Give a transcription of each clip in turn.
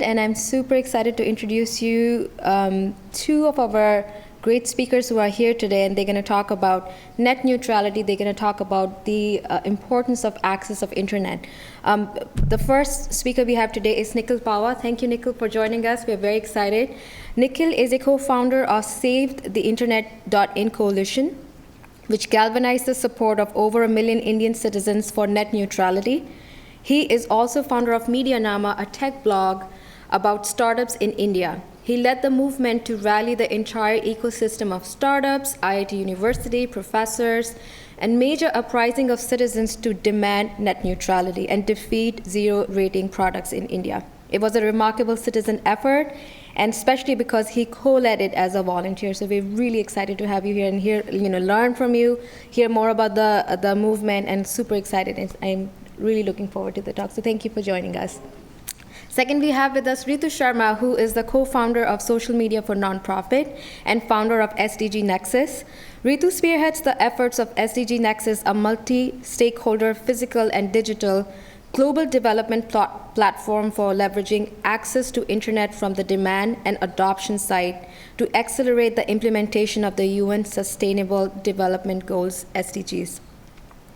And I'm super excited to introduce you two of our great speakers who are here today, and they're going to talk about net neutrality. They're going to talk about the importance of access of internet. The first speaker we have today is Nikhil Pahwa. Thank you, Nikhil, for joining us. We're very excited. Nikhil is a co-founder of SavedTheInternet.in coalition, which galvanized the support of over 1 million Indian citizens for net neutrality. He is also founder of Medianama, a tech blog about startups in India. He led the movement to rally the entire ecosystem of startups, IIT University, professors, and major uprising of citizens to demand net neutrality and defeat zero-rating products in India. It was a remarkable citizen effort, and especially because he co-led it as a volunteer. So we're really excited to have you here and hear, learn from you, hear more about the movement, and super excited. And I'm really looking forward to the talk. So thank you for joining us. Second, we have with us Rita Sharma, who is the co-founder of Social Media for Nonprofit and founder of SDG Nexus. Ritu spearheads the efforts of SDG Nexus, a multi-stakeholder physical and digital global development platform for leveraging access to internet from the demand and adoption side to accelerate the implementation of the UN Sustainable Development Goals, SDGs.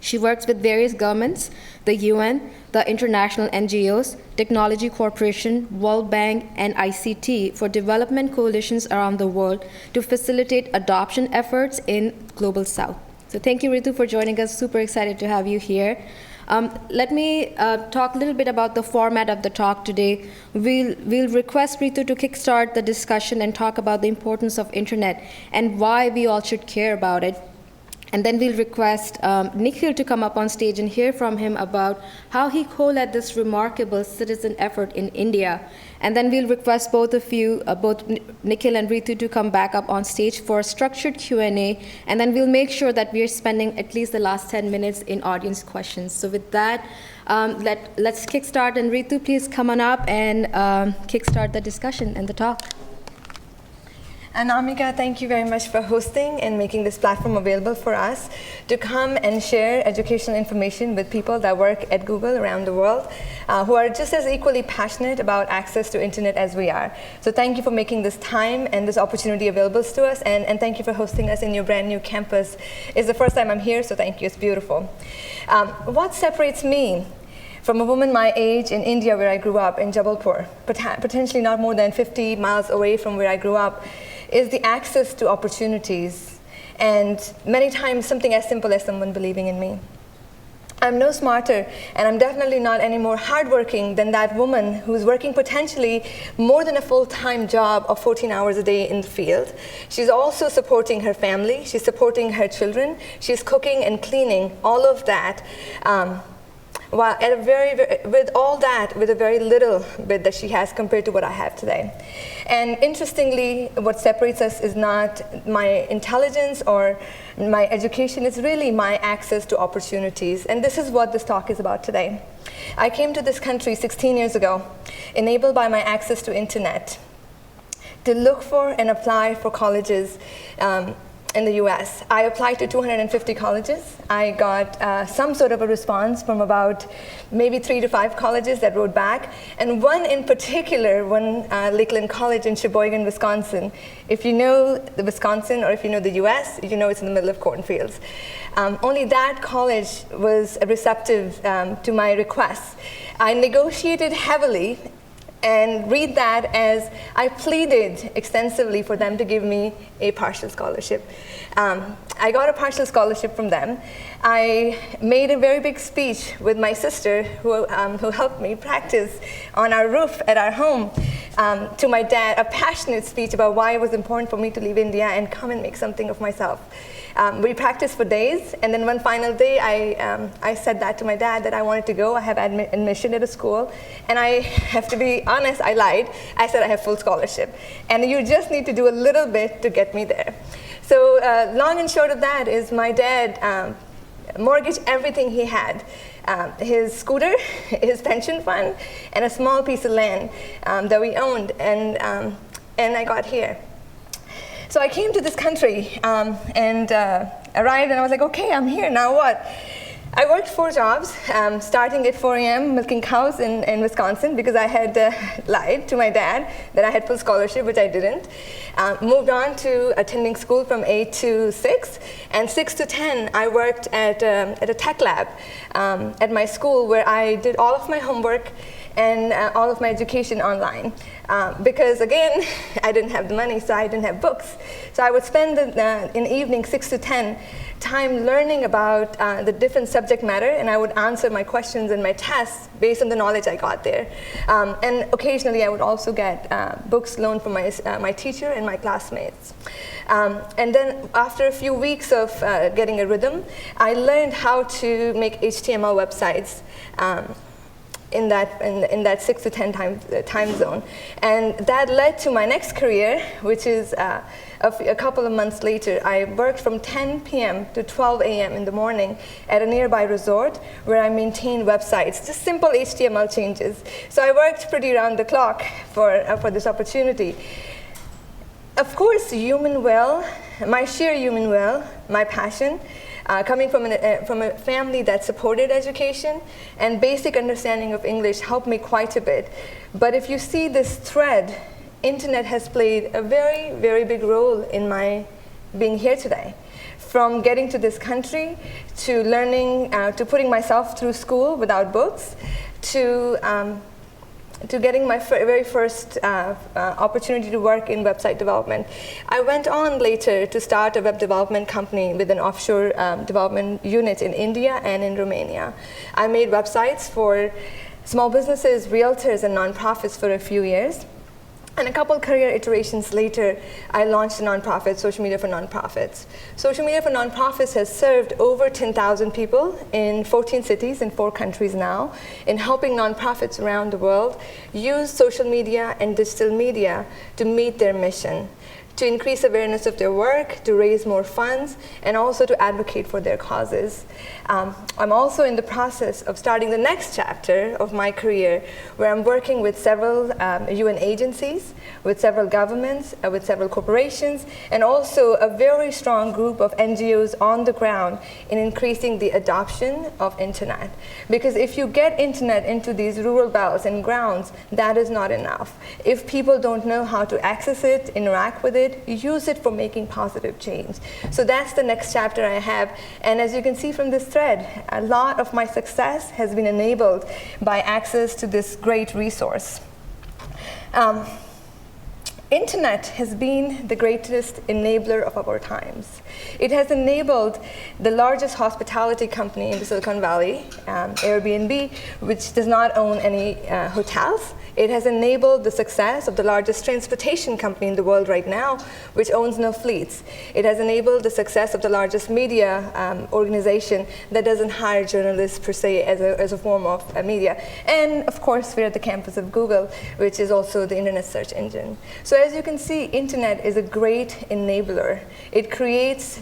She works with various governments, the UN, the international NGOs, Technology Corporation, World Bank, and ICT for development coalitions around the world to facilitate adoption efforts in Global South. So thank you, Ritu, for joining us. Super excited to have you here. Let me talk a little bit about the format of the talk today. We'll request Ritu to kickstart the discussion and talk about the importance of internet and why we all should care about it. And then we'll request Nikhil to come up on stage and hear from him about how he co-led this remarkable citizen effort in India. And then we'll request both of you, both Nikhil and Ritu, to come back up on stage for a structured Q&A. And then we'll make sure that we're spending at least the last 10 minutes in audience questions. So with that, let's kickstart. And Ritu, please come on up and kickstart the discussion and the talk. And Amika, thank you very much for hosting and making this platform available for us to come and share educational information with people that work at Google around the world who are just as equally passionate about access to internet as we are. So thank you for making this time and this opportunity available to us, and thank you for hosting us in your brand new campus. It's the first time I'm here, so thank you, it's beautiful. What separates me from a woman my age in India, where I grew up, in Jabalpur, potentially not more than 50 miles away from where I grew up, is the access to opportunities, and many times something as simple as someone believing in me. I'm no smarter, and I'm definitely not any more hardworking than that woman who's working potentially more than a full-time job of 14 hours a day in the field. She's also supporting her family, she's supporting her children, she's cooking and cleaning, all of that. While with all that, with a very little bit that she has compared to what I have today. And interestingly, what separates us is not my intelligence or my education, it's really my access to opportunities. And this is what this talk is about today. I came to this country 16 years ago, enabled by my access to internet, to look for and apply for colleges in the US. I applied to 250 colleges. I got some sort of a response from about maybe 3 to 5 colleges that wrote back. And one in particular, Lakeland College in Sheboygan, Wisconsin. If you know the Wisconsin or if you know the US, you know it's in the middle of cornfields. Only that college was receptive to my requests. I negotiated heavily, and read that as I pleaded extensively for them to give me a partial scholarship. I got a partial scholarship from them. I made a very big speech with my sister who helped me practice on our roof at our home to my dad, a passionate speech about why it was important for me to leave India and come and make something of myself. We practiced for days, and then one final day I said that to my dad that I wanted to go. I have admission at a school, and I have to be honest, I lied. I said I have full scholarship, and you just need to do a little bit to get me there. So long and short of that is my dad mortgaged everything he had. His scooter, his pension fund, and a small piece of land that we owned, and I got here. So I came to this country and arrived, and I was like, okay, I'm here, now what? I worked 4 jobs, starting at 4 a.m. milking cows in Wisconsin because I had lied to my dad that I had full scholarship, which I didn't. Moved on to attending school from 8 to 6, and 6 to 10 I worked at a tech lab at my school where I did all of my homework and all of my education online. Because again, I didn't have the money, so I didn't have books. So I would spend in the evening 6 to 10 time learning about the different subject matter, and I would answer my questions and my tests based on the knowledge I got there. And occasionally I would also get books loaned from my teacher and my classmates. And then after a few weeks of getting a rhythm, I learned how to make HTML websites in that 6 to 10 time zone. And that led to my next career, which is a couple of months later. I worked from 10 p.m. to 12 a.m. in the morning at a nearby resort where I maintained websites, just simple HTML changes. So I worked pretty around the clock for this opportunity. Of course, my sheer human will, my passion, coming from a family that supported education and basic understanding of English helped me quite a bit. But if you see this thread, internet has played a very, very big role in my being here today. From getting to this country, to learning, to putting myself through school without books, to getting my very first opportunity to work in website development. I went on later to start a web development company with an offshore development unit in India and in Romania. I made websites for small businesses, realtors, and nonprofits for a few years. And a couple career iterations later, I launched a nonprofit, Social Media for Nonprofits. Social Media for Nonprofits has served over 10,000 people in 14 cities in 4 countries now, in helping nonprofits around the world use social media and digital media to meet their mission, to increase awareness of their work, to raise more funds, and also to advocate for their causes. I'm also in the process of starting the next chapter of my career, where I'm working with several UN agencies, with several governments, with several corporations, and also a very strong group of NGOs on the ground in increasing the adoption of internet. Because if you get internet into these rural belts and grounds, that is not enough. If people don't know how to access it, interact with it, use it for making positive change. So that's the next chapter I have. And as you can see from this thread, a lot of my success has been enabled by access to this great resource. Internet has been the greatest enabler of our times. It has enabled the largest hospitality company in the Silicon Valley, Airbnb, which does not own any hotels. It has enabled the success of the largest transportation company in the world right now, which owns no fleets. It has enabled the success of the largest media organization that doesn't hire journalists per se as a form of media. And of course, we're at the campus of Google, which is also the internet search engine. So as you can see, internet is a great enabler. It creates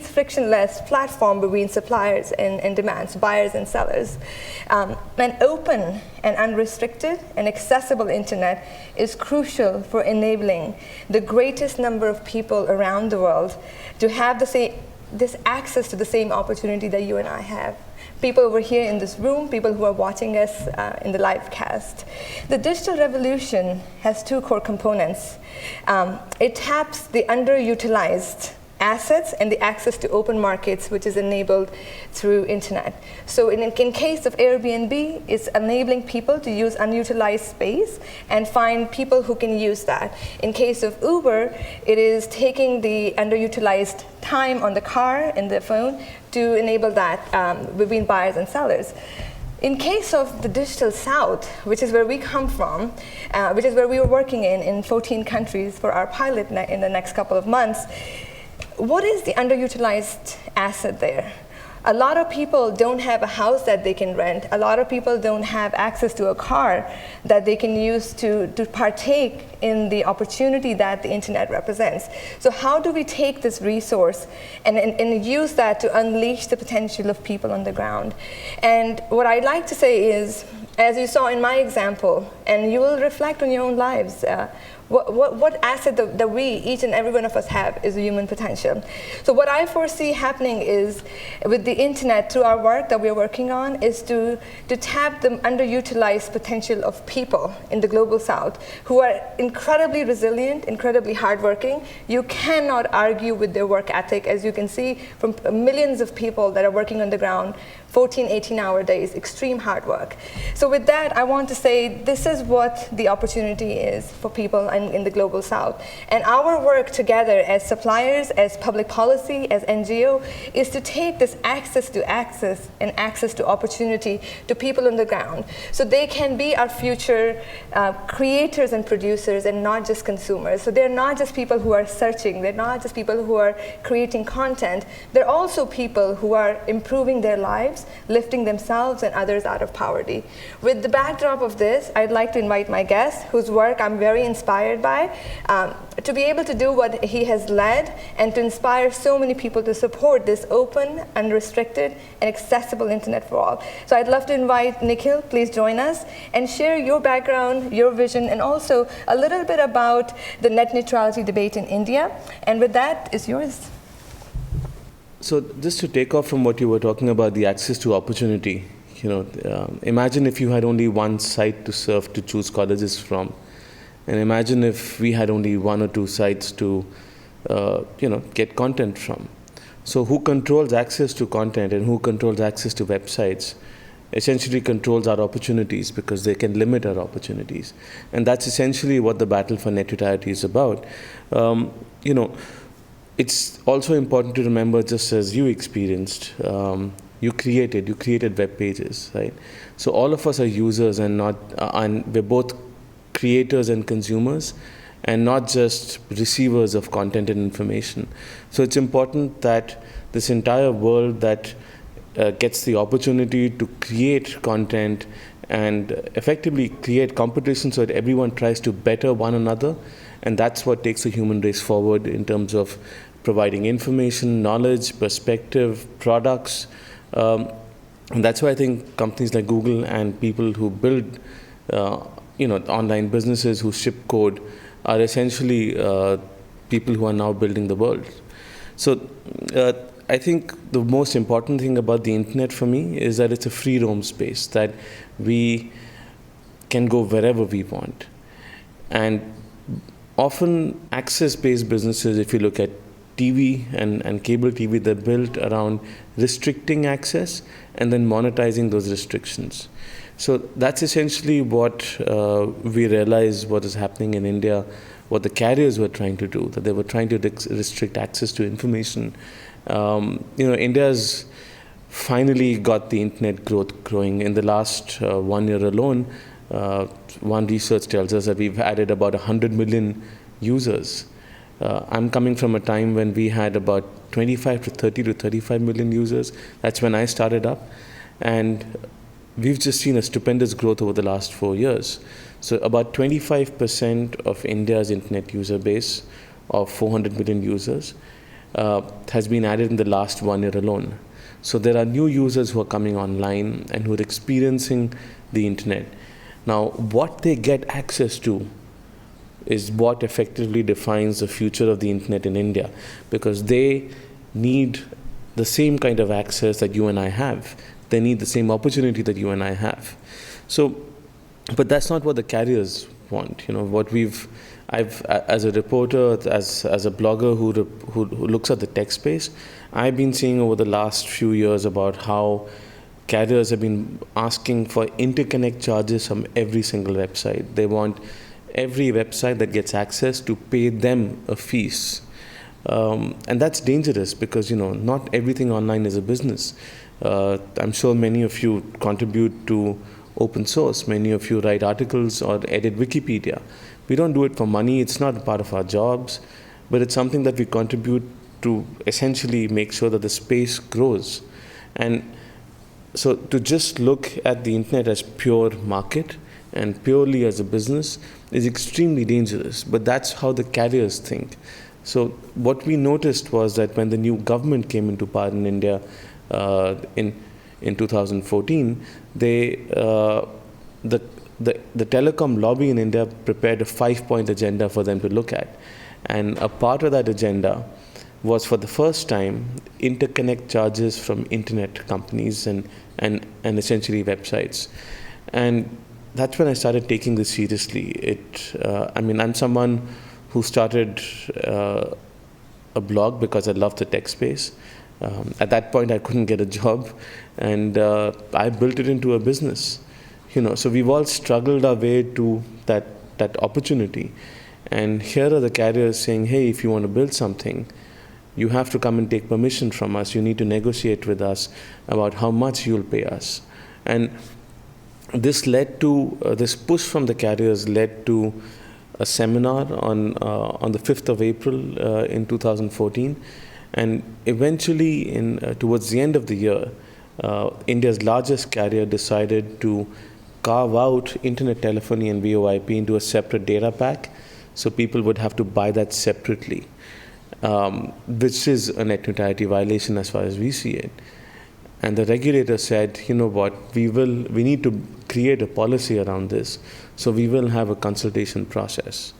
frictionless platform between suppliers and demands, buyers and sellers. An open and unrestricted and accessible internet is crucial for enabling the greatest number of people around the world to have this access to the same opportunity that you and I have. People over here in this room, people who are watching us in the live cast. The digital revolution has 2 core components. It taps the underutilized assets and the access to open markets, which is enabled through internet. So in case of Airbnb, it's enabling people to use unutilized space and find people who can use that. In case of Uber, it is taking the underutilized time on the car and the phone to enable that between buyers and sellers. In case of the Digital South, which is where we come from, which is where we were working in 14 countries for our pilot in the next couple of months, what is the underutilized asset there? A lot of people don't have a house that they can rent. A lot of people don't have access to a car that they can use to partake in the opportunity that the internet represents. So how do we take this resource and use that to unleash the potential of people on the ground? And what I'd like to say is, as you saw in my example, and you will reflect on your own lives, what asset that we, each and every one of us have, is the human potential. So what I foresee happening is, with the internet, through our work that we're working on, is to tap the underutilized potential of people in the global south who are incredibly resilient, incredibly hardworking. You cannot argue with their work ethic, as you can see from millions of people that are working on the ground, 14, 18-hour days, extreme hard work. So with that, I want to say this is what the opportunity is for people in the global south. And our work together as suppliers, as public policy, as NGO, is to take this access to access and access to opportunity to people on the ground, so they can be our future creators and producers and not just consumers. So they're not just people who are searching, they're not just people who are creating content, they're also people who are improving their lives, lifting themselves and others out of poverty. With the backdrop of this, I'd like to invite my guest, whose work I'm very inspired by, to be able to do what he has led and to inspire so many people to support this open, unrestricted, and accessible internet for all. So I'd love to invite Nikhil, please join us and share your background, your vision, and also a little bit about the net neutrality debate in India. And with that, it's yours. So just to take off from what you were talking about, the access to opportunity, imagine if you had only one site to surf to choose colleges from, and imagine if we had only one or two sites to, get content from. So who controls access to content and who controls access to websites essentially controls our opportunities, because they can limit our opportunities, and that's essentially what the battle for net neutrality is about. It's also important to remember, just as you experienced, you created web pages, right? So all of us are users, and we're both creators and consumers, and not just receivers of content and information. So it's important that this entire world that gets the opportunity to create content and effectively create competition so that everyone tries to better one another. And that's what takes the human race forward in terms of providing information, knowledge, perspective, products. And that's why I think companies like Google and people who build online businesses, who ship code, are essentially people who are now building the world. So I think the most important thing about the internet for me is that it's a free roam space, that we can go wherever we want. And often access-based businesses, if you look at TV and cable TV, they're built around restricting access and then monetizing those restrictions. So that's essentially what we realized what is happening in India, what the carriers were trying to do, that they were trying to restrict access to information. India's finally got the internet growing. In the last 1 year alone, one research tells us that we've added about 100 million users. I'm coming from a time when we had about 25 to 30 to 35 million users. That's when I started up. And we've just seen a stupendous growth over the last 4 years. So about 25% of India's internet user base of 400 million users has been added in the last 1 year alone. So there are new users who are coming online and who are experiencing the internet. Now, what they get access to is what effectively defines the future of the internet in India, because they need the same kind of access that you and I have. They need the same opportunity that you and I have. So, but that's not what the carriers want. I've, as a reporter, as a blogger who looks at the tech space, I've been seeing over the last few years about how carriers have been asking for interconnect charges from every single website. They want every website that gets access to pay them a fees. And that's dangerous because, not everything online is a business. I'm sure many of you contribute to open source. Many of you write articles or edit Wikipedia. We don't do it for money. It's not a part of our jobs, but it's something that we contribute to essentially make sure that the space grows. And so to just look at the internet as pure market and purely as a business is extremely dangerous, but that's how the carriers think. So what we noticed was that when the new government came into power in India in 2014, the the telecom lobby in India prepared a 5-point agenda for them to look at. And a part of that agenda was, for the first time, interconnect charges from internet companies and essentially websites. And that's when I started taking this seriously. I'm someone who started a blog because I loved the tech space. At that point, I couldn't get a job, and I built it into a business. So we've all struggled our way to that opportunity. And here are the carriers saying, hey, if you want to build something, you have to come and take permission from us. You need to negotiate with us about how much you'll pay us. And this led to, this push from the carriers led to a seminar on the 5th of April in 2014. And eventually, towards the end of the year, India's largest carrier decided to carve out internet telephony and VoIP into a separate data pack, so people would have to buy that separately, which is a net neutrality violation as far as we see it. And the regulator said, you know what, we need to create a policy around this, so we will have a consultation process.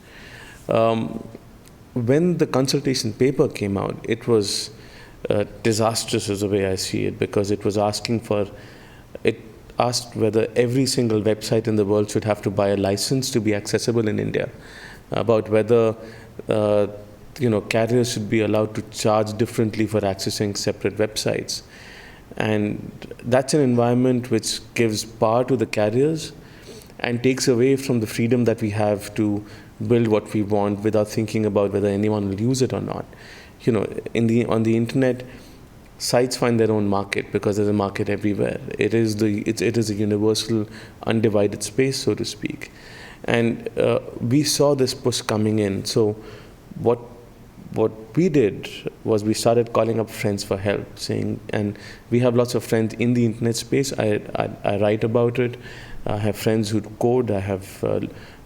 When the consultation paper came out, it was disastrous is the way I see it, because it asked whether every single website in the world should have to buy a license to be accessible in India, about whether carriers should be allowed to charge differently for accessing separate websites. And that's an environment which gives power to the carriers and takes away from the freedom that we have to build what we want without thinking about whether anyone will use it or not. On the internet, sites find their own market because there's a market everywhere. It is a universal, undivided space, so to speak. And we saw this push coming in. So what we did was we started calling up friends for help, and we have lots of friends in the internet space. I write about it. I have friends who code. I have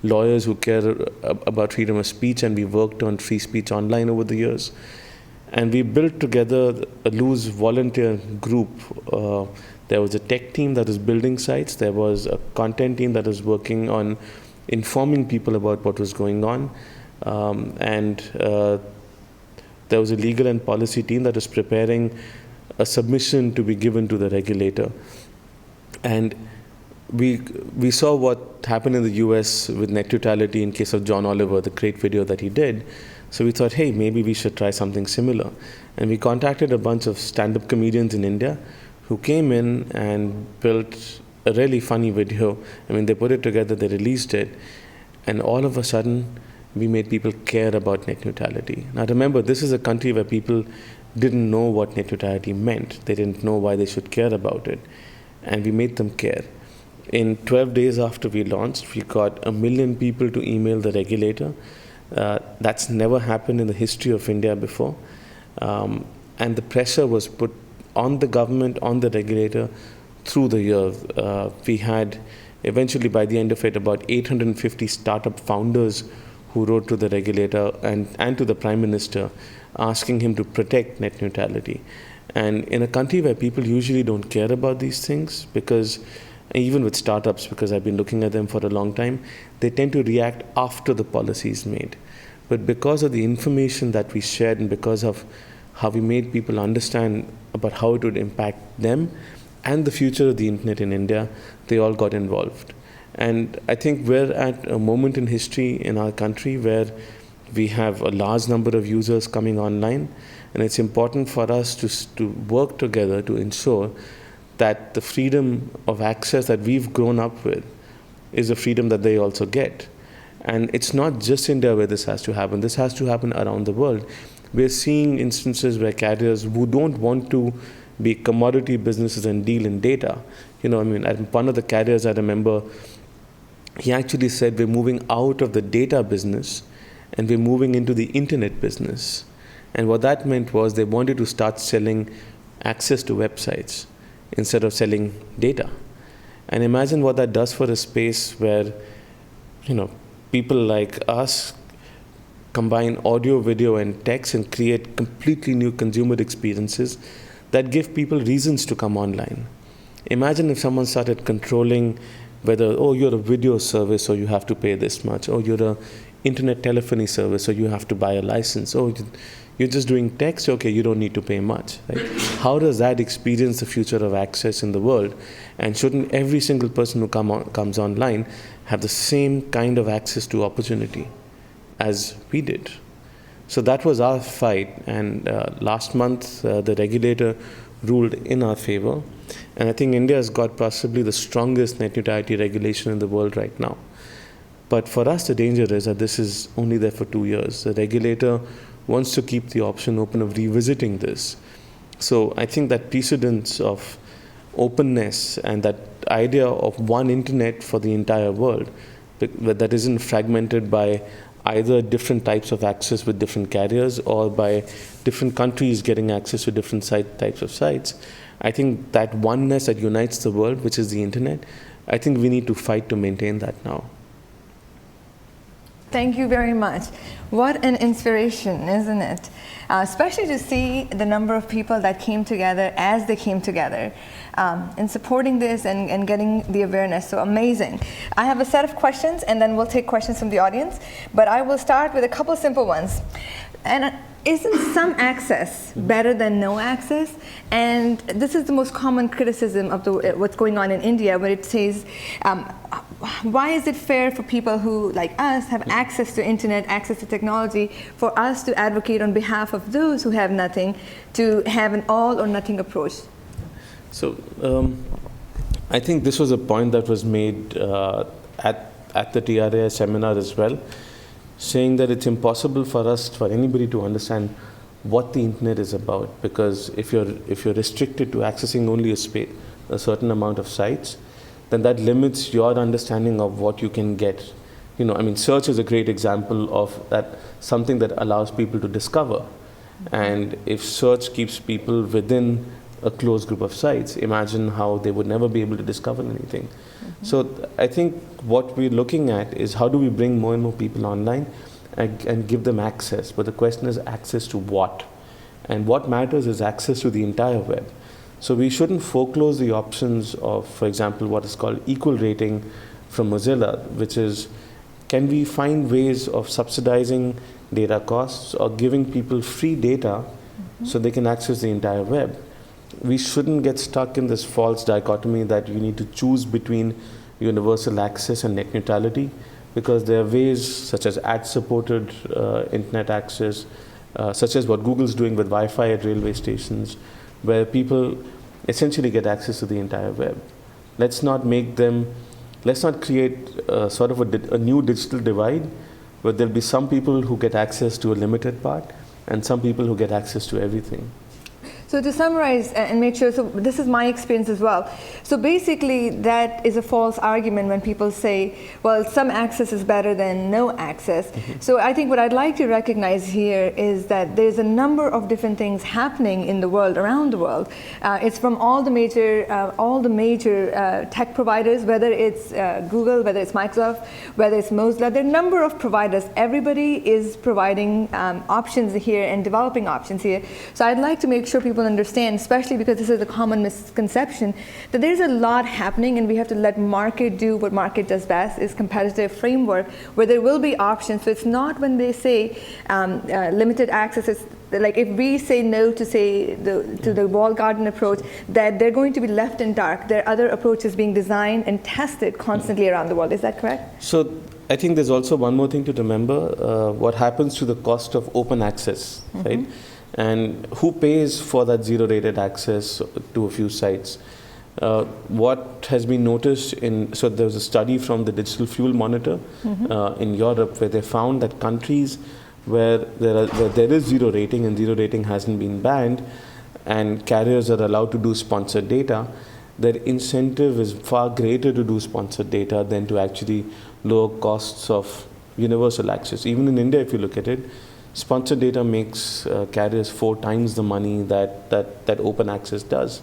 lawyers who care about freedom of speech, and we worked on free speech online over the years. And we built together a loose volunteer group. There was a tech team that was building sites. There was a content team that was working on informing people about what was going on. And there was a legal and policy team that was preparing a submission to be given to the regulator. And we saw what happened in the US with net neutrality in case of John Oliver, the great video that he did. So we thought, hey, maybe we should try something similar. And we contacted a bunch of stand-up comedians in India who came in and built a really funny video. They put it together, they released it, and all of a sudden, we made people care about net neutrality. Now remember, this is a country where people didn't know what net neutrality meant. They didn't know why they should care about it. And we made them care. In 12 days after we launched, we got 1 million people to email the regulator. That's never happened in the history of India before. And the pressure was put on the government, on the regulator, through the year. We had, eventually by the end of it, about 850 startup founders who wrote to the regulator and to the Prime Minister asking him to protect net neutrality. And in a country where people usually don't care about these things, because even with startups, because I've been looking at them for a long time, they tend to react after the policy is made. But because of the information that we shared and because of how we made people understand about how it would impact them and the future of the internet in India, they all got involved. And I think we're at a moment in history in our country where we have a large number of users coming online, and it's important for us to work together to ensure that the freedom of access that we've grown up with is a freedom that they also get. And it's not just India where this has to happen. This has to happen around the world. We're seeing instances where carriers who don't want to be commodity businesses and deal in data. One of the carriers I remember, he actually said, we're moving out of the data business and we're moving into the internet business. And what that meant was they wanted to start selling access to websites instead of selling data. And imagine what that does for a space where, people like us combine audio, video, and text and create completely new consumer experiences that give people reasons to come online. Imagine if someone started controlling whether, oh, you're a video service, so you have to pay this much. Oh, you're a internet telephony service, so you have to buy a license. Oh, you're just doing text, okay, you don't need to pay much. Right? How does that experience the future of access in the world? And shouldn't every single person who comes online have the same kind of access to opportunity as we did? So that was our fight, and last month the regulator ruled in our favor, and I think India has got possibly the strongest net neutrality regulation in the world right now. But for us, the danger is that this is only there for 2 years. The regulator wants to keep the option open of revisiting this. So I think that precedence of openness and that idea of one internet for the entire world, that isn't fragmented by either different types of access with different carriers or by different countries getting access to different types of sites. I think that oneness that unites the world, which is the internet, I think we need to fight to maintain that now. Thank you very much. What an inspiration, isn't it? Especially to see the number of people that came together as they came together in supporting this and getting the awareness. So amazing. I have a set of questions, and then we'll take questions from the audience. But I will start with a couple of simple ones. And isn't some access better than no access? And this is the most common criticism of what's going on in India, where it says, why is it fair for people who, like us, have access to internet, access to technology, for us to advocate on behalf of those who have nothing, to have an all or nothing approach? So I think this was a point that was made at the TRAI seminar as well, saying that it's impossible for anybody to understand what the internet is about, because if you're restricted to accessing only a certain amount of sites, then that limits your understanding of what you can get. You know, I mean, search is a great example of that, something that allows people to discover. And if search keeps people within a closed group of sites, imagine how they would never be able to discover anything. So I think what we're looking at is how do we bring more and more people online and give them access. But the question is access to what? And what matters is access to the entire web. So we shouldn't foreclose the options of, for example, what is called equal rating from Mozilla, which is, can we find ways of subsidizing data costs or giving people free data so they can access the entire web? We shouldn't get stuck in this false dichotomy that you need to choose between universal access and net neutrality, because there are ways such as ad-supported internet access, such as what Google's doing with Wi-Fi at railway stations, where people essentially get access to the entire web. Let's not create sort of a new digital divide, where there'll be some people who get access to a limited part and some people who get access to everything. So to summarize and make sure, so this is my experience as well. So basically that is a false argument when people say, well, some access is better than no access. So I think what I'd like to recognize here is that there's a number of different things happening in the world, around the world. It's from all the major tech providers, whether it's Google, whether it's Microsoft, whether it's Mozilla. There are a number of providers. Everybody is providing options here and developing options here. So I'd like to make sure people understand, especially because this is a common misconception, that there's a lot happening and we have to let market do what market does best, is competitive framework where there will be options. So it's not when they say limited access, it's like if we say no to the walled garden approach, that they're going to be left in dark. There are other approaches being designed and tested constantly around the world. Is that correct? So I think there's also one more thing to remember, what happens to the cost of open access, right? And who pays for that zero-rated access to a few sites? What has been noticed so there was a study from the Digital Fuel Monitor in Europe, where they found that countries where there is zero rating and zero rating hasn't been banned, and carriers are allowed to do sponsored data, their incentive is far greater to do sponsored data than to actually lower costs of universal access. Even in India, if you look at it, sponsored data makes carriers 4 times the money that open access does.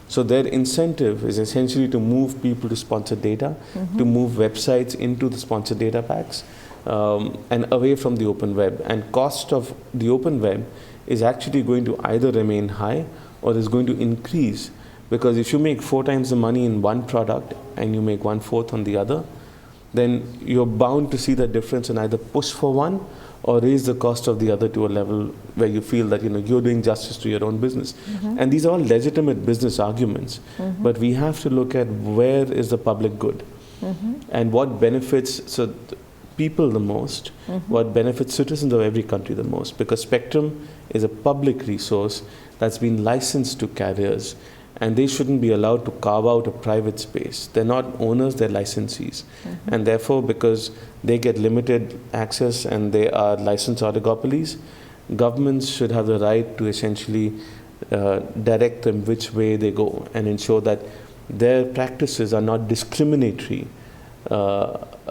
So their incentive is essentially to move people to sponsored data, to move websites into the sponsored data packs, and away from the open web. And cost of the open web is actually going to either remain high or is going to increase, Because if you make 4 times the money in one product and you make 1/4 on the other, then you're bound to see that difference and either push for one or raise the cost of the other to a level where you feel that you're doing justice to your own business. And these are all legitimate business arguments, but we have to look at where is the public good and what benefits people the most, what benefits citizens of every country the most, because spectrum is a public resource that's been licensed to carriers, and they shouldn't be allowed to carve out a private space. They're not owners, they're licensees. And therefore, because they get limited access and they are licensed oligopolies, governments should have the right to essentially direct them which way they go and ensure that their practices are not discriminatory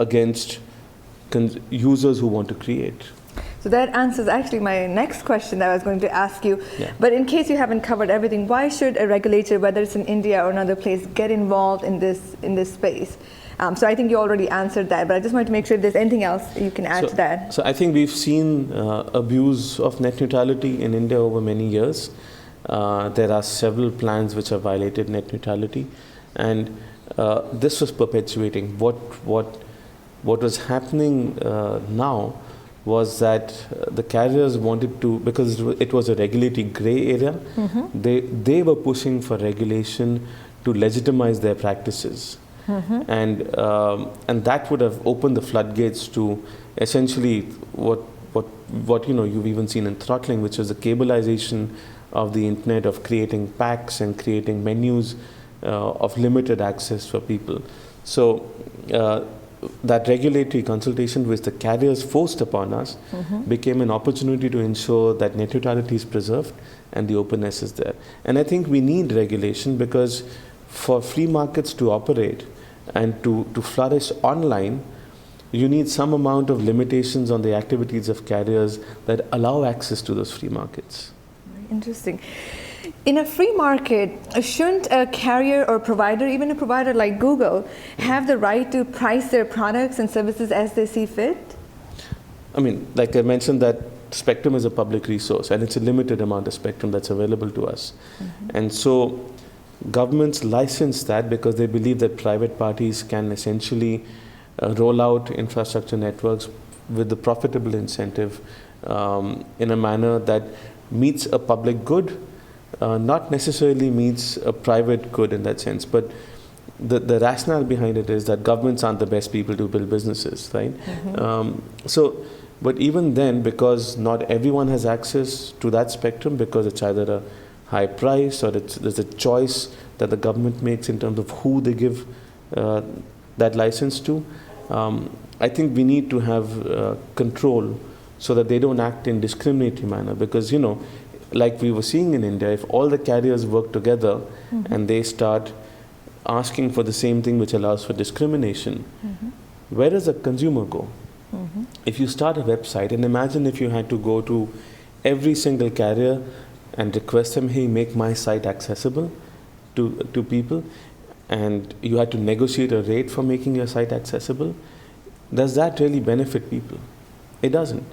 against users who want to create. So that answers actually my next question that I was going to ask you. Yeah. But in case you haven't covered everything, why should a regulator, whether it's in India or another place, get involved in this space? So I think you already answered that, but I just wanted to make sure if there's anything else you can add to that. So I think we've seen abuse of net neutrality in India over many years. There are several plans which have violated net neutrality, and this was perpetuating. What was happening now was that the carriers wanted to, because it was a regulatory gray area, they were pushing for regulation to legitimize their practices. And that would have opened the floodgates to essentially what you've even seen in throttling, which is the cableization of the internet, of creating packs and creating menus of limited access for people. So that regulatory consultation which the carriers forced upon us became an opportunity to ensure that net neutrality is preserved and the openness is there. And I think we need regulation, because for free markets to operate and to flourish online, you need some amount of limitations on the activities of carriers that allow access to those free markets. Interesting. In a free market, shouldn't a carrier or provider, even a provider like Google, have the right to price their products and services as they see fit? I mean, like I mentioned, that spectrum is a public resource and it's a limited amount of spectrum that's available to us. And so governments license that because they believe that private parties can essentially roll out infrastructure networks with the profitable incentive in a manner that meets a public good, not necessarily meets a private good in that sense. But the rationale behind it is that governments aren't the best people to build businesses, right? But even then, because not everyone has access to that spectrum, because it's either a high price or there's a choice that the government makes in terms of who they give that license to, I think we need to have control so that they don't act in discriminatory manner. Because, like we were seeing in India, if all the carriers work together and they start asking for the same thing which allows for discrimination, where does the consumer go? If you start a website, and imagine if you had to go to every single carrier and request them, hey, make my site accessible to people, and you had to negotiate a rate for making your site accessible, does that really benefit people? It doesn't.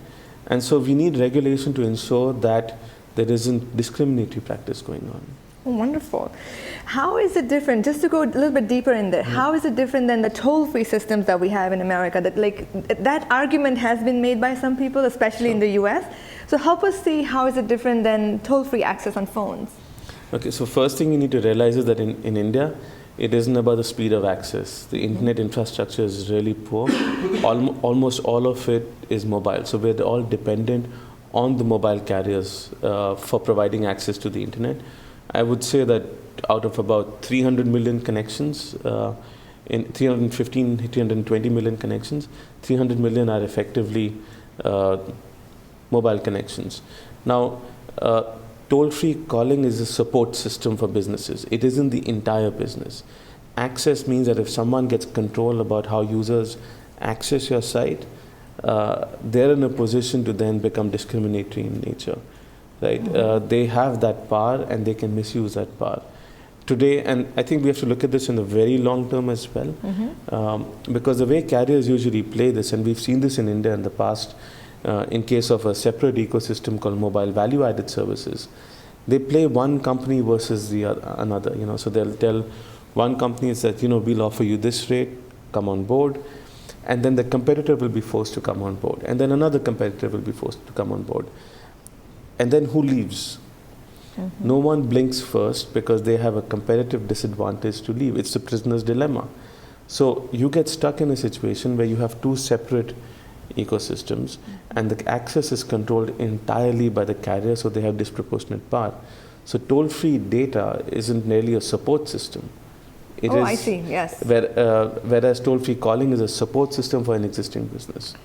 And so we need regulation to ensure that there isn't discriminatory practice going on. Oh, wonderful. How is it different, just to go a little bit deeper in there, how is it different than the toll-free systems that we have in America? That argument has been made by some people, especially in the US. So help us see, how is it different than toll-free access on phones? Okay, so first thing you need to realize is that in India, it isn't about the speed of access. The internet infrastructure is really poor. Almost all of it is mobile. So we're all dependent on the mobile carriers for providing access to the internet. I would say that out of about 300 million connections, in 320 million connections, 300 million are effectively mobile connections. Now, toll-free calling is a support system for businesses. It isn't the entire business. Access means that if someone gets control about how users access your site, they're in a position to then become discriminatory in nature, right? They have that power and they can misuse that power. Today, and I think we have to look at this in the very long term as well, because the way carriers usually play this, and we've seen this in India in the past, in case of a separate ecosystem called mobile value-added services, they play one company versus another. So they'll tell one company that we'll offer you this rate, come on board, and then the competitor will be forced to come on board, and then another competitor will be forced to come on board, and then who leaves? No one blinks first because they have a competitive disadvantage to leave. It's the prisoner's dilemma. So you get stuck in a situation where you have two separate ecosystems, and the access is controlled entirely by the carrier, so they have disproportionate power. So toll-free data isn't merely a support system. I see, yes. Whereas toll-free calling is a support system for an existing business.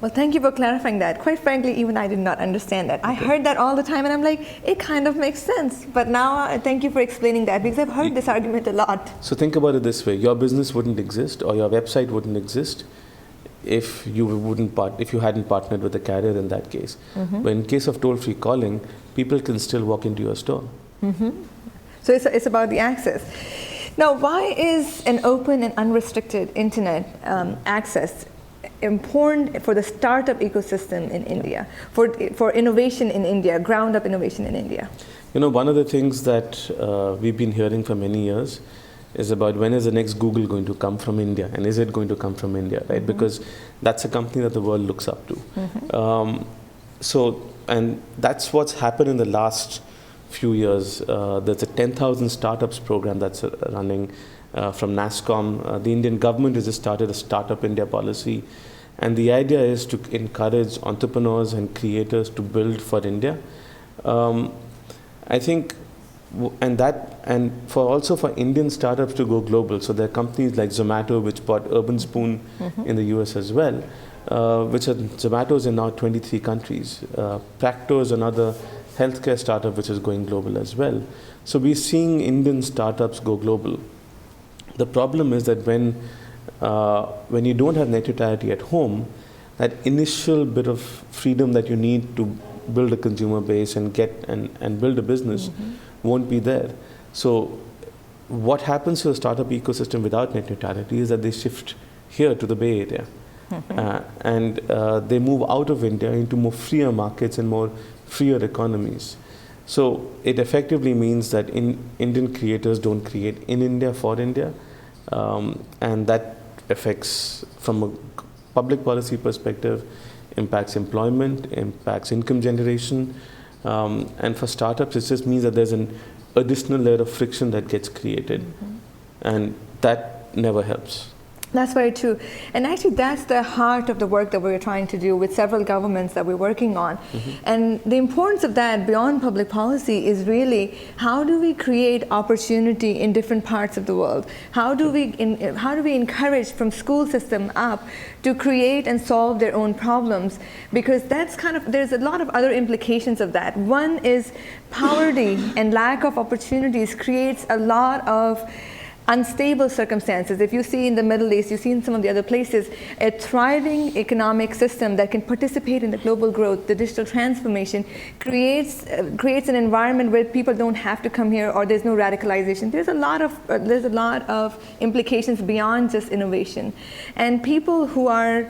Well, thank you for clarifying that. Quite frankly, even I did not understand that. I heard that all the time, and I'm like, it kind of makes sense. But now, thank you for explaining that, because I've heard this argument a lot. So think about it this way. Your business wouldn't exist, or your website wouldn't exist, if you hadn't partnered with the carrier in that case. But in case of toll-free calling, people can still walk into your store. So it's about the access. Now, why is an open and unrestricted internet access important for the startup ecosystem in India, for innovation in India, ground-up innovation in India? One of the things that we've been hearing for many years is about when is the next Google going to come from India, and is it going to come from India, right? Because that's a company that the world looks up to. And that's what's happened in the last few years. There's a 10,000 startups program that's running from NASSCOM. The Indian government has just started a Startup India policy, and the idea is to encourage entrepreneurs and creators to build for India. I think, and for Indian startups to go global. So there are companies like Zomato, which bought Urban Spoon in the US as well, Zomato's in now 23 countries. Practo is another healthcare startup which is going global as well. So we're seeing Indian startups go global. The problem is that when you don't have net neutrality at home, that initial bit of freedom that you need to build a consumer base and build a business won't be there. So what happens to the startup ecosystem without net neutrality is that they shift here to the Bay Area. And they move out of India into more freer markets and more freer economies. So it effectively means that Indian creators don't create in India for India, and that affects, from a public policy perspective, impacts employment, impacts income generation, and for startups it just means that there's an additional layer of friction that gets created, and that never helps. That's very true. And actually that's the heart of the work that we're trying to do with several governments that we're working on. And the importance of that beyond public policy is really, how do we create opportunity in different parts of the world? How do we encourage from school system up to create and solve their own problems? Because that's there's a lot of other implications of that. One is poverty and lack of opportunities creates a lot of unstable circumstances. If you see in the Middle East, you see in some of the other places, a thriving economic system that can participate in the global growth, the digital transformation, creates an environment where people don't have to come here, or there's no radicalization. There's a lot of implications beyond just innovation, and people who are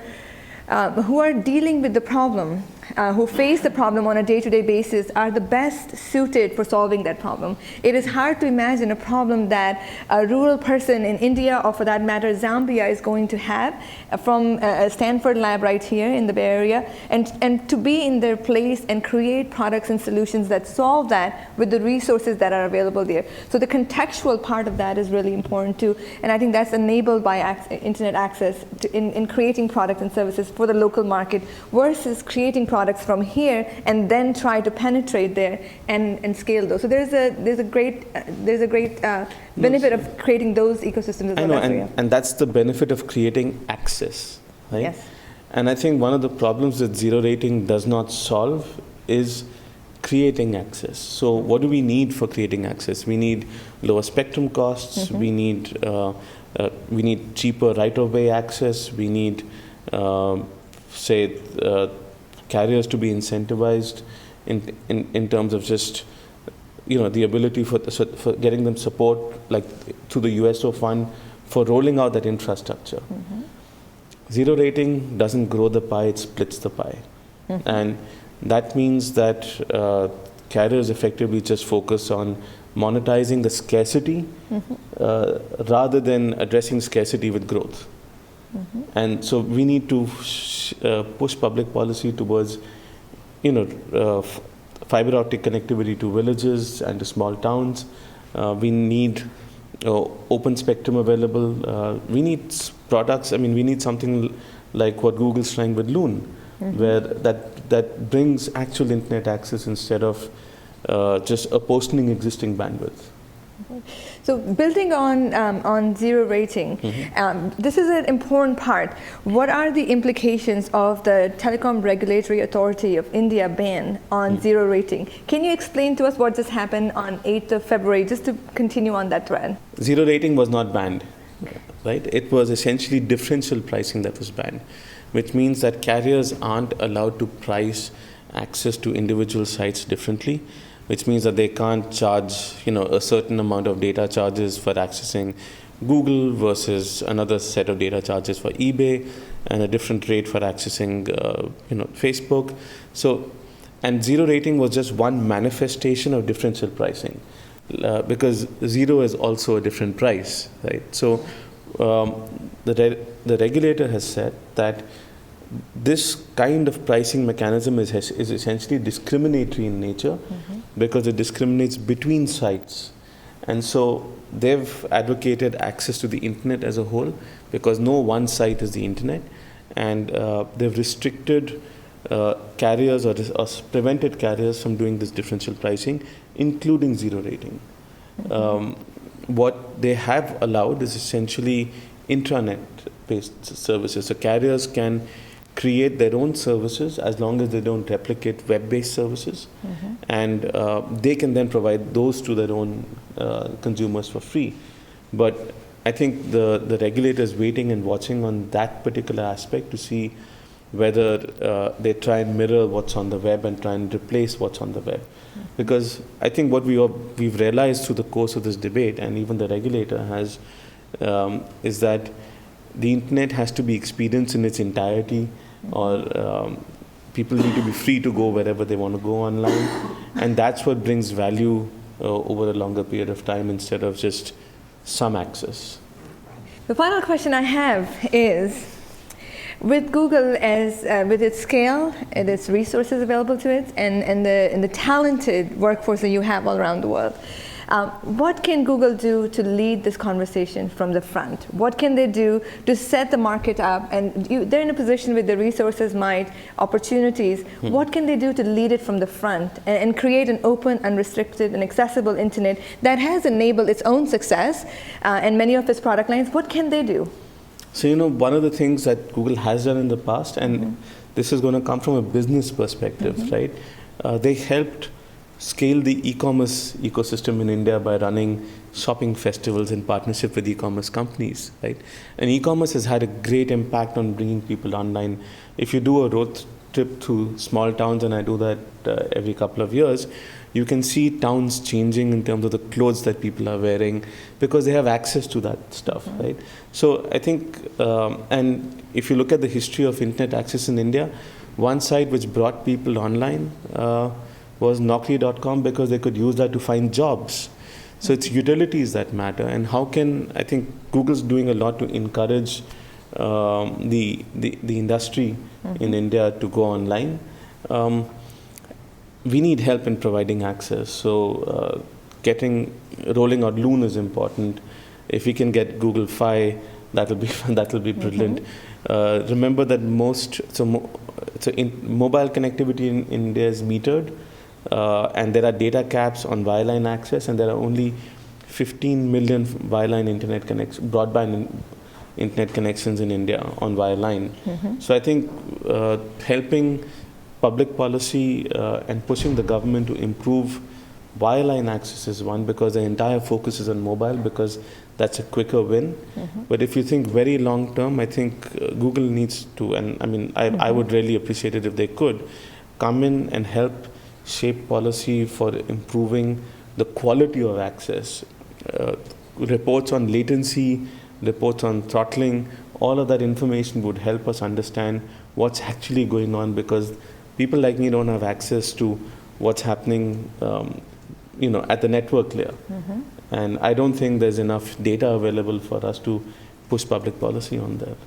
dealing with the problem, who face the problem on a day-to-day basis, are the best suited for solving that problem. It is hard to imagine a problem that a rural person in India, or for that matter Zambia, is going to have from a Stanford lab right here in the Bay Area, and to be in their place and create products and solutions that solve that with the resources that are available there. So the contextual part of that is really important too, and I think that's enabled by internet access in creating products and services for the local market, versus creating products from here and then try to penetrate there and scale those. So there's a great benefit of creating those ecosystems. I know, and that's the benefit of creating access, right? Yes. And I think one of the problems that zero rating does not solve is creating access. So what do we need for creating access? We need lower spectrum costs. We need cheaper right-of-way access. We need carriers to be incentivized in terms of just the ability for getting them support, like through the USO fund, for rolling out that infrastructure. Zero rating doesn't grow the pie, it splits the pie. And that means that carriers effectively just focus on monetizing the scarcity rather than addressing scarcity with growth. And so we need to push public policy towards, fiber optic connectivity to villages and to small towns. We need open spectrum available. We need products. I mean, we need something like what Google's trying with Loon, where that brings actual internet access instead of just apportioning existing bandwidth. So building on zero rating, this is an important part. What are the implications of the Telecom Regulatory Authority of India ban on zero rating? Can you explain to us what just happened on 8th of February, just to continue on that thread? Zero rating was not banned, right? It was essentially differential pricing that was banned, which means that carriers aren't allowed to price access to individual sites differently, which means that they can't charge, a certain amount of data charges for accessing Google versus another set of data charges for eBay, and a different rate for accessing, Facebook. So, and zero rating was just one manifestation of differential pricing, because zero is also a different price, right? So, the regulator has said that this kind of pricing mechanism is essentially discriminatory in nature, because it discriminates between sites. And so they've advocated access to the internet as a whole, because no one site is the internet. And they've restricted carriers or prevented carriers from doing this differential pricing, including zero rating. What they have allowed is essentially intranet-based services. So carriers can create their own services as long as they don't replicate web-based services, and they can then provide those to their own consumers for free. But I think the regulator is waiting and watching on that particular aspect to see whether they try and mirror what's on the web and try and replace what's on the web. Because I think what we've realized through the course of this debate, and even the regulator has, is that the internet has to be experienced in its entirety, or people need to be free to go wherever they want to go online. And that's what brings value over a longer period of time, instead of just some access. The final question I have is, with Google as with its scale and its resources available to it, and the talented workforce that you have all around the world, what can Google do to lead this conversation from the front? What can they do to set the market up? And they're in a position with the resources, might, opportunities. What can they do to lead it from the front and create an open, unrestricted, and accessible internet that has enabled its own success and many of its product lines? What can they do? So, one of the things that Google has done in the past, and this is going to come from a business perspective, right? They helped scale the e-commerce ecosystem in India by running shopping festivals in partnership with e-commerce companies, right? And e-commerce has had a great impact on bringing people online. If you do a road trip through small towns, and I do that every couple of years, you can see towns changing in terms of the clothes that people are wearing, because they have access to that stuff, right? So I think, and if you look at the history of internet access in India, one site which brought people online was Naukri.com, because they could use that to find jobs. So it's utilities that matter. And how can, I think Google's doing a lot to encourage the industry in India to go online. We need help in providing access. So rolling out Loon is important. If we can get Google Fi, that'll be brilliant. Remember that mobile connectivity in India is metered. And there are data caps on wireline access, and there are only 15 million wireline broadband internet connections in India on wireline. So I think helping public policy and pushing the government to improve wireline access is one, because the entire focus is on mobile, because that's a quicker win. But if you think very long term, I think Google needs to, and I mean, I would really appreciate it if they could come in and help shape policy for improving the quality of access. Reports on latency, reports on throttling, all of that information would help us understand what's actually going on, because people like me don't have access to what's happening, at the network layer. And I don't think there's enough data available for us to push public policy on that.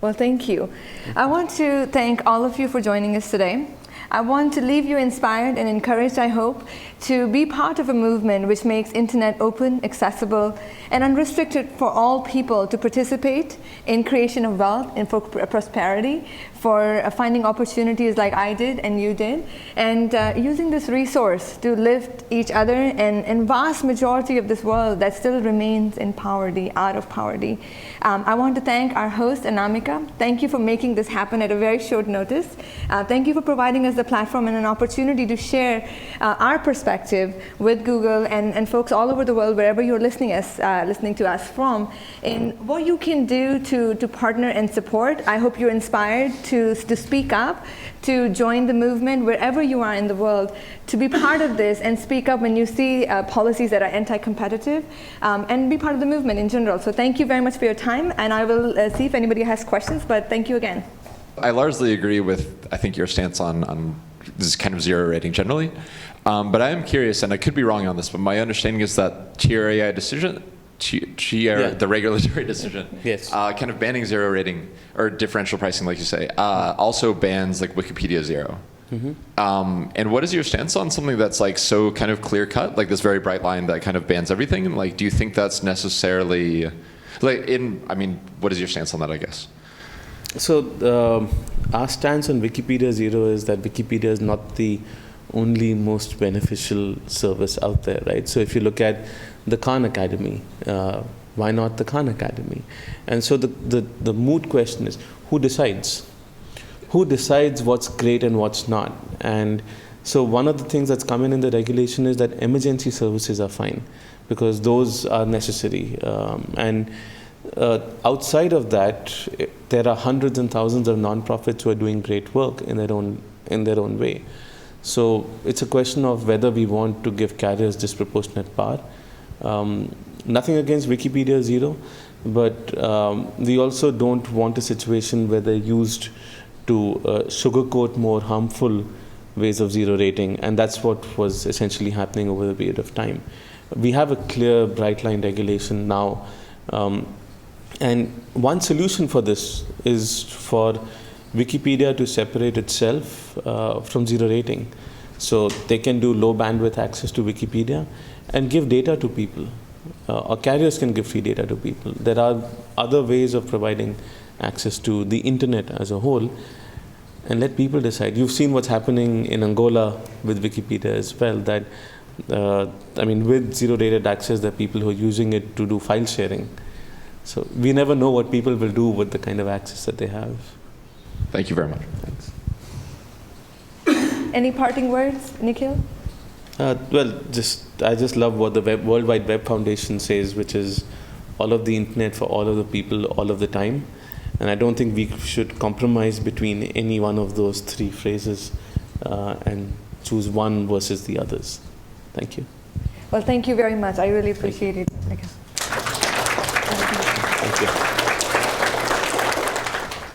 Well, thank you. I want to thank all of you for joining us today. I want to leave you inspired and encouraged, I hope, to be part of a movement which makes internet open, accessible, and unrestricted for all people to participate in creation of wealth and for prosperity, for finding opportunities like I did and you did, and using this resource to lift each other and vast majority of this world that still remains in poverty, out of poverty. I want to thank our host, Anamika. Thank you for making this happen at a very short notice. Thank you for providing us the platform and an opportunity to share our perspective with Google and folks all over the world, wherever you're listening to us from, in what you can do to partner and support. I hope you're inspired to speak up, to join the movement wherever you are in the world, to be part of this and speak up when you see policies that are anti-competitive, and be part of the movement in general. So thank you very much for your time, and I will see if anybody has questions, but thank you again. I largely agree with, I think, your stance on this kind of zero rating generally. But I am curious, and I could be wrong on this, but my understanding is that TRAI decision, the regulatory decision, yes, kind of banning zero rating or differential pricing, like you say, also bans like Wikipedia zero. And what is your stance on something that's like so kind of clear cut, like this very bright line that kind of bans everything? Like, do you think that's necessarily, what is your stance on that, I guess? So our stance on Wikipedia Zero is that Wikipedia is not the only most beneficial service out there, right? So if you look at the Khan Academy, why not the Khan Academy? And so the moot question is, who decides? Who decides what's great and what's not? And so one of the things that's come in the regulation is that emergency services are fine, because those are necessary. Outside of that, there are hundreds and thousands of nonprofits who are doing great work in their own way. So it's a question of whether we want to give carriers disproportionate power. Nothing against Wikipedia Zero, but we also don't want a situation where they're used to sugarcoat more harmful ways of zero rating, and that's what was essentially happening over the period of time. We have a clear, bright line regulation now. And one solution for this is for Wikipedia to separate itself from zero rating. So they can do low bandwidth access to Wikipedia and give data to people. Or carriers can give free data to people. There are other ways of providing access to the internet as a whole, and let people decide. You've seen what's happening in Angola with Wikipedia as well, that with zero rated access, there are people who are using it to do file sharing. So we never know what people will do with the kind of access that they have. Thank you very much. Thanks. Any parting words, Nikhil? I just love what the World Wide Web Foundation says, which is all of the internet for all of the people, all of the time. And I don't think we should compromise between any one of those three phrases and choose one versus the others. Thank you. Well, thank you very much. I really appreciate it.